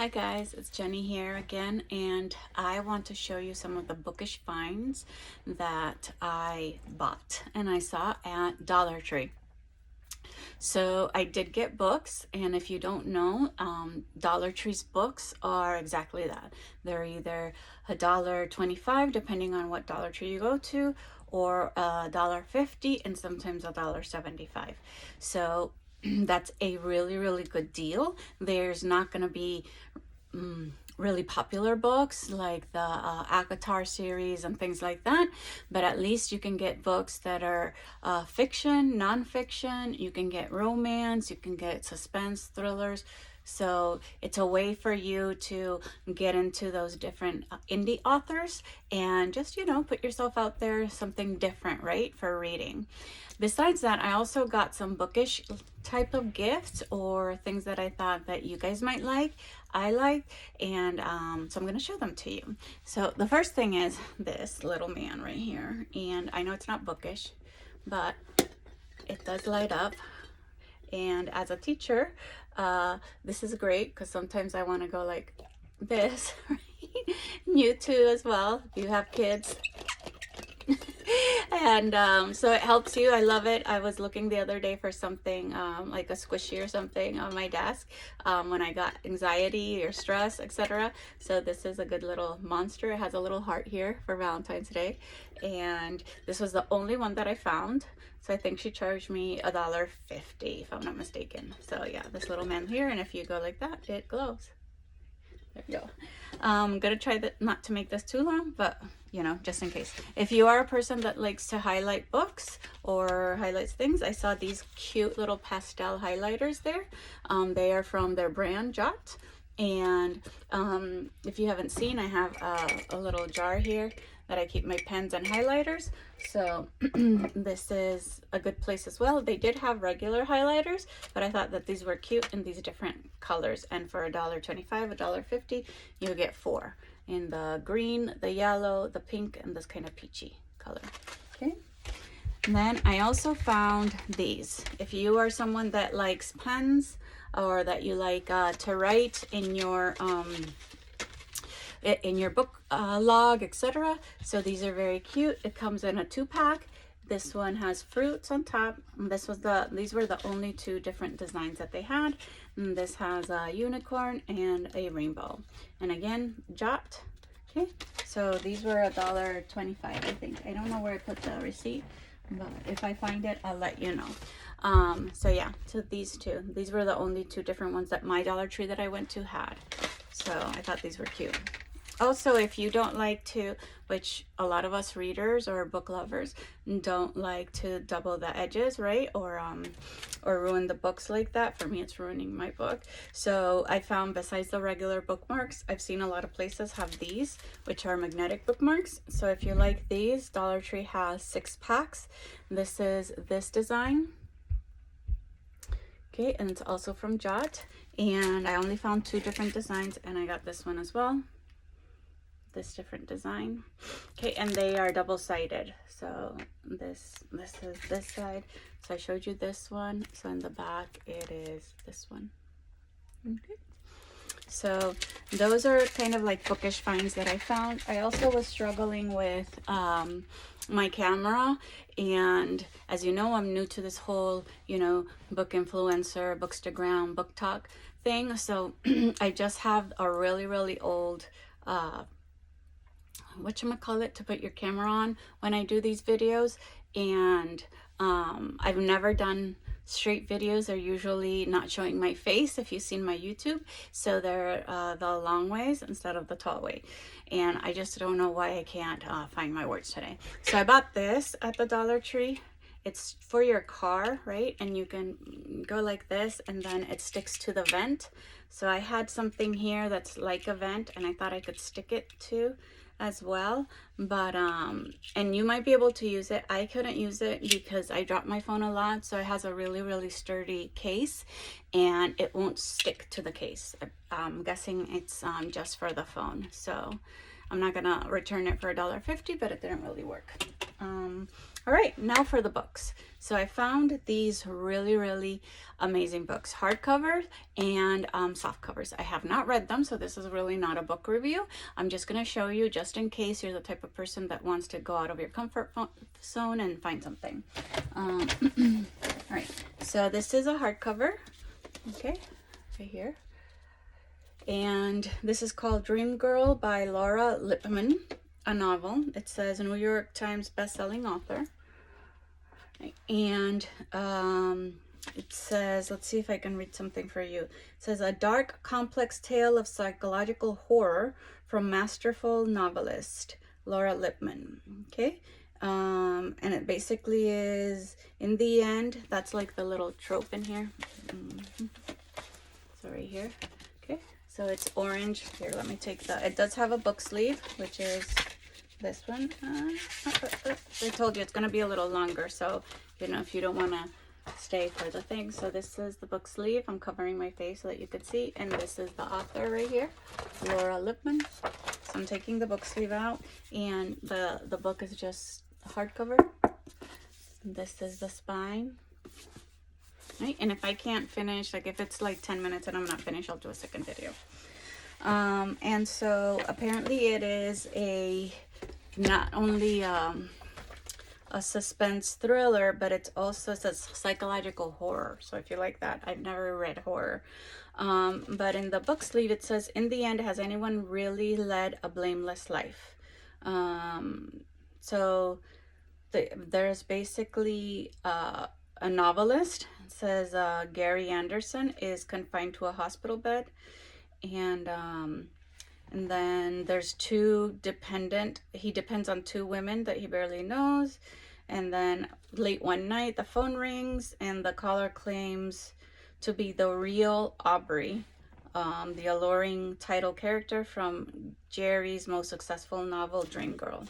Hi guys, it's Jenny here again, and I want to show you some of the bookish finds that I bought and I saw at Dollar Tree. So I did get books, and if you don't know, Dollar Tree's books are exactly that. They're either $1.25 depending on what Dollar Tree you go to, or $1.50, and sometimes $1.75. So that's a really good deal. There's not going to be really popular books like the Akatar series and things like that, but at least you can get books that are fiction, nonfiction. You can get romance, you can get suspense, thrillers. So it's a way for you to get into those different indie authors and just, put yourself out there, something different, right, for reading. Besides that, I also got some bookish type of gifts or things that I thought that you guys might like, I like, and so I'm going to show them to you. So the first thing is this little man right here, and I know it's not bookish, but it does light up. And as a teacher, this is great because sometimes I want to go like this, right? You too as well, if you have kids. And so it helps you. I love it. I was looking the other day for something like a squishy or something on my desk when I got anxiety or stress, etc. So this is a good little monster. It has a little heart here for Valentine's Day, and this was the only one that I found. So I think she charged me $1.50 if I'm not mistaken. So yeah, this little man here, and if you go like that, it glows. There we go. I'm gonna try not to make this too long, but just in case. If you are a person that likes to highlight books or highlights things, I saw these cute little pastel highlighters there. They are from their brand Jot. And if you haven't seen, I have a little jar here that I keep my pens and highlighters. So this is a good place as well. They did have regular highlighters, but I thought that these were cute in these different colors. And for $1.25, $1.50, you get 4 in the green, the yellow, the pink, and this kind of peachy color. Okay. And then I also found these. If you are someone that likes pens or that you like to write in your book log, etc. So these are very cute. It comes in a 2-pack. This one has fruits on top. These were the only 2 different designs that they had. And this has a unicorn and a rainbow. And again, Jot. Okay, so these were $1.25, I think. I don't know where I put the receipt, but if I find it, I'll let you know. So yeah, so these 2. These were the only 2 different ones that my Dollar Tree that I went to had. So I thought these were cute. Also, if you don't like to, which a lot of us readers or book lovers don't like to double the edges, right? Or ruin the books like that. For me, it's ruining my book. So I found, besides the regular bookmarks, I've seen a lot of places have these, which are magnetic bookmarks. So if you like these, Dollar Tree has 6 packs. This is this design. Okay, and it's also from Jot. And I only found 2 different designs, and I got this one as well. This different design. Okay, and they are double-sided. So this is this side. So I showed you this one. So in the back it is this one. Okay. So those are kind of like bookish finds that I found. I also was struggling with my camera, and as you know, I'm new to this whole book influencer, bookstagram, book talk thing. So I just have a really old whatchamacallit to put your camera on when I do these videos, and I've never done straight videos. They're usually not showing my face if you've seen my YouTube, so they're the long ways instead of the tall way, and I just don't know why I can't find my words today. So I bought this at the Dollar Tree. It's for your car, right? And you can go like this, and then it sticks to the vent. So I had something here that's like a vent, and I thought I could stick it to as well, but and you might be able to use it. I couldn't use it because I dropped my phone a lot, so it has a really sturdy case, and it won't stick to the case. I'm guessing it's just for the phone, so I'm not gonna return it for $1.50, but it didn't really work. All right, now for the books. So I found these really amazing books, hardcovers and soft covers. I have not read them, so this is really not a book review. I'm just going to show you just in case you're the type of person that wants to go out of your comfort zone and find something. All right, so this is a hardcover, okay, right here. And this is called Dream Girl by Laura Lippman, a novel. It says New York Times best-selling author. And it says, let's see if I can read something for you. It says, a dark, complex tale of psychological horror from masterful novelist Laura Lippman. Okay. And it basically is, in the end, that's like the little trope in here. So right here. Okay. So it's orange. Here, let me take the, it does have a book sleeve, which is this one. I told you it's going to be a little longer, so you know, if you don't want to stay for the thing. So this is the book sleeve. I'm covering my face so that you could see, and this is the author right here, Laura Lippman. So I'm taking the book sleeve out, and the book is just hardcover. This is the spine. Right? And if I can't finish, like if it's like 10 minutes and I'm not finished, I'll do a second video. And so apparently it is not only a suspense thriller, but it's also a psychological horror. So if you like that, I've never read horror. But in the book sleeve, it says, in the end, has anyone really led a blameless life? So there's basically a novelist. It says Gary Anderson is confined to a hospital bed. And then there's he depends on two women that he barely knows. And then late one night, the phone rings and the caller claims to be the real Aubrey, the alluring title character from Jerry's most successful novel, Dream Girl.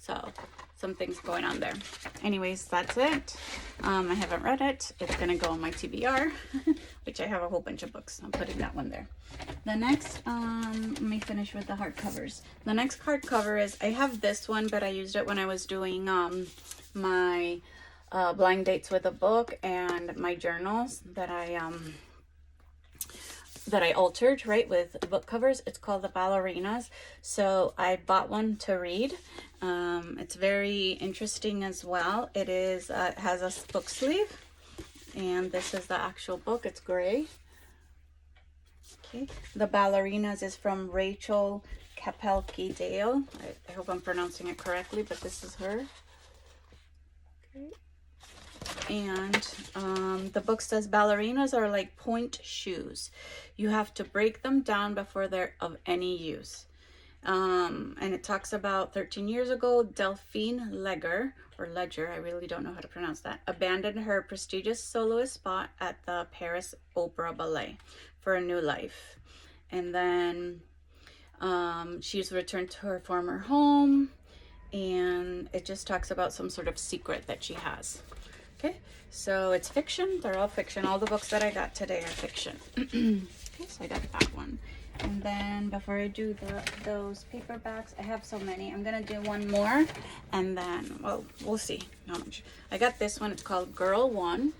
So something's going on there. Anyways, that's it. I haven't read it. It's gonna go on my TBR, which I have a whole bunch of books. I'm putting that one there. The next, let me finish with the hardcovers. The next hardcover is, I have this one, but I used it when I was doing my blind dates with a book and my journals that I altered, right, with book covers. It's called The Ballerinas. So I bought one to read. It's very interesting as well. It is it has a book sleeve, and this is the actual book. It's gray. Okay. The Ballerinas is from Rachel Kapelke-Dale. I hope I'm pronouncing it correctly, but this is her. Okay. And the book says ballerinas are like point shoes. You have to break them down before they're of any use. And it talks about 13 years ago, Delphine Ledger, I really don't know how to pronounce that, abandoned her prestigious soloist spot at the Paris Opera Ballet for a new life. And then she's returned to her former home, and it just talks about some sort of secret that she has. Okay, so it's fiction. They're all fiction. All the books that I got today are fiction. Okay, so I got that one. And then before I do those paperbacks, I have so many. I'm going to do one more, and then, well, we'll see how much. I got this one. It's called Girl One.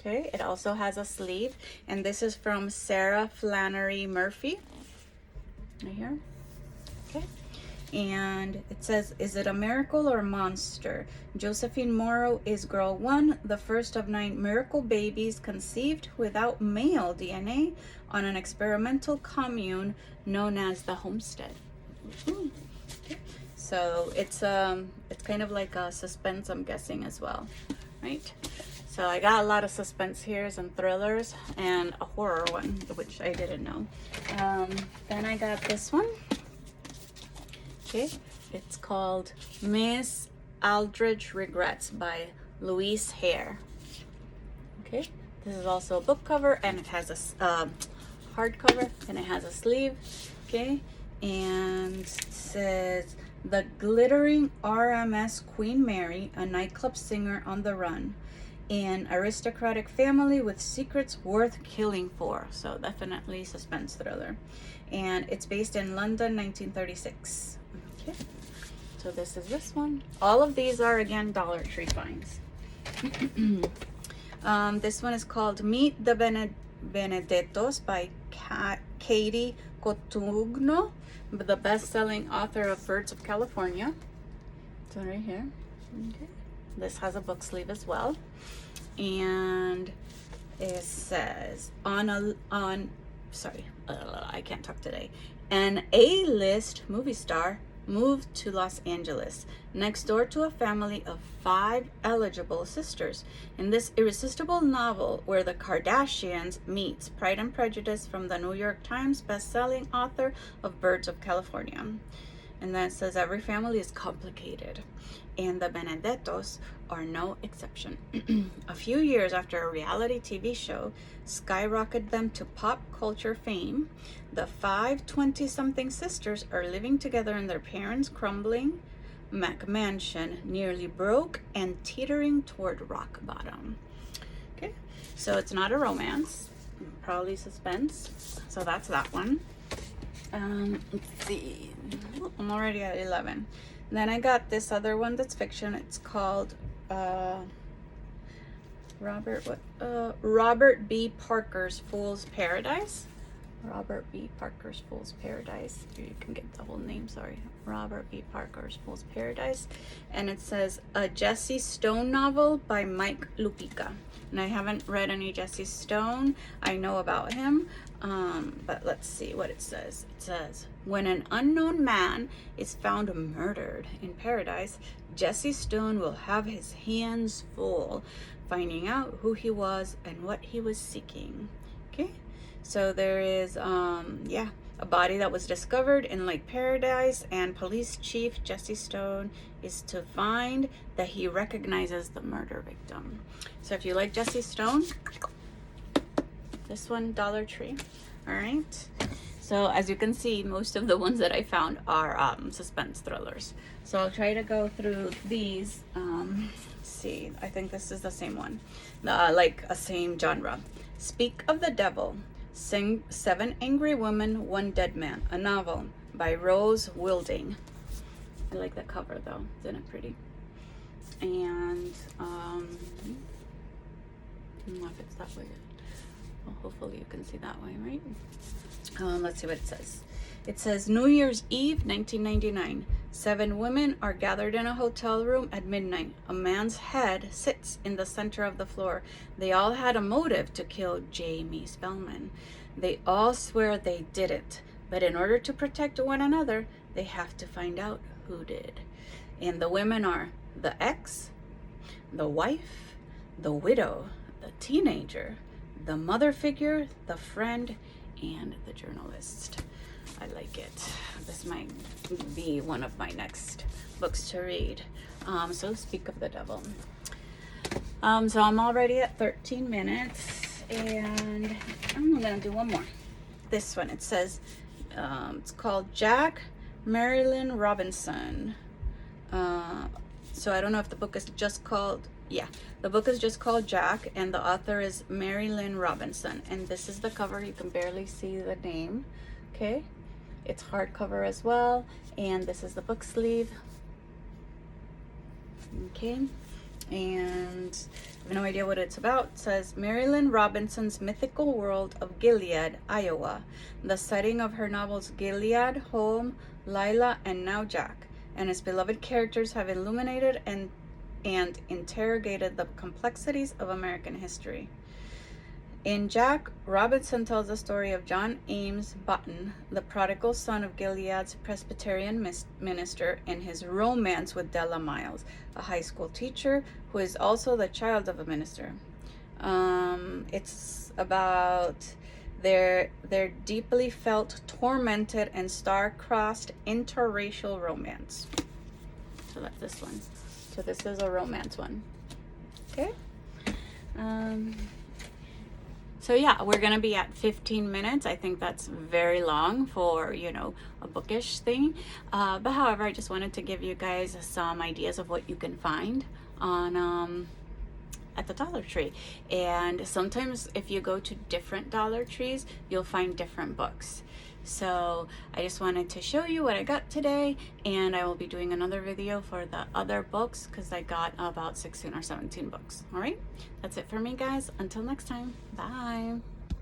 Okay, it also has a sleeve, and this is from Sarah Flannery Murphy. Right here. Okay. And it says, is it a miracle or a monster? Josephine Morrow is Girl One, the first of 9 miracle babies conceived without male DNA on an experimental commune known as the Homestead. Okay. So it's kind of like a suspense, I'm guessing, as well, right? So I got a lot of suspense here and thrillers and a horror one, which I didn't know. Then I got this one. Okay, it's called Miss Aldridge Regrets by Louise Hare. Okay, this is also a book cover, and it has a hardcover, and it has a sleeve. Okay, and it says, the glittering RMS Queen Mary, a nightclub singer on the run, an aristocratic family with secrets worth killing for. So definitely suspense thriller, and it's based in London, 1936. Okay, So this is this one. All of these are, again, Dollar Tree finds. This one is called Meet the Benedettos by Katie Cotugno, the best-selling author of Birds of California. So right here. Okay. This has a book sleeve as well. And it says, I can't talk today. An A-list movie star moved to Los Angeles, next door to a family of 5 eligible sisters. In this irresistible novel where the Kardashians meets Pride and Prejudice from the New York Times best-selling author of Birds of California. And then it says every family is complicated, and the Benedettos are no exception. A few years after a reality TV show skyrocketed them to pop culture fame, the 5 20-something sisters are living together in their parents' crumbling McMansion, nearly broke and teetering toward rock bottom. Okay, so it's not a romance, probably suspense. So that's that one. Let's see. I'm already at 11. Then I got this other one that's fiction. It's called Robert B. Parker's Fool's Paradise. Robert B. Parker's Fool's Paradise. You can get the whole name, sorry. Robert B. Parker's Fool's Paradise. And it says a Jesse Stone novel by Mike Lupica. And I haven't read any Jesse Stone. I know about him. But let's see what it says. It says, when an unknown man is found murdered in paradise, Jesse Stone will have his hands full finding out who he was and what he was seeking. Okay, so there is a body that was discovered in Lake Paradise, and police chief Jesse Stone is to find that he recognizes the murder victim. So if you like Jesse Stone, this one, Dollar Tree. All right, so as you can see, most of the ones that I found are suspense thrillers. So I'll try to go through these. See, I think this is the same one, like a same genre. Speak of the Devil, 7 Angry Women, 1 Dead Man, a novel by Rose Wilding. I like that cover though, isn't it pretty? And I don't know if it's that way. Well, hopefully you can see that way, right? Let's see what it says. It says New Year's Eve, 1999. 7 women are gathered in a hotel room at midnight. A man's head sits in the center of the floor. They all had a motive to kill Jamie Spellman. They all swear they did it, but in order to protect one another, they have to find out who did. And the women are the ex, the wife, the widow, the teenager, the mother figure, the friend, and the journalist. I like it. This might be one of my next books to read. So Speak of the Devil. So I'm already at 13 minutes, and I'm gonna do one more. This one, it says, it's called Jack Marilyn Robinson. So I don't know if the book is just called, the book is just called Jack, and the author is Marilyn Robinson. And this is the cover. You can barely see the name. Okay, it's hardcover as well, and this is the book sleeve. Okay, and I have no idea what it's about. It says Marilyn Robinson's mythical world of Gilead, Iowa, the setting of her novels Gilead, Home, Lila, and now Jack, and his beloved characters have illuminated and interrogated the complexities of American history. In Jack, Robinson tells the story of John Ames Button, the prodigal son of Gilead's Presbyterian minister, and his romance with Della Miles, a high school teacher who is also the child of a minister. It's about their deeply felt, tormented, and star-crossed interracial romance. So that's this one. So this is a romance one. Okay. So yeah, we're gonna be at 15 minutes. I think that's very long for, a bookish thing. But however, I just wanted to give you guys some ideas of what you can find on at the Dollar Tree. And sometimes if you go to different Dollar Trees, you'll find different books. So I just wanted to show you what I got today, and I will be doing another video for the other books because I got about 16 or 17 books. All right, that's it for me, guys. Until next time, bye.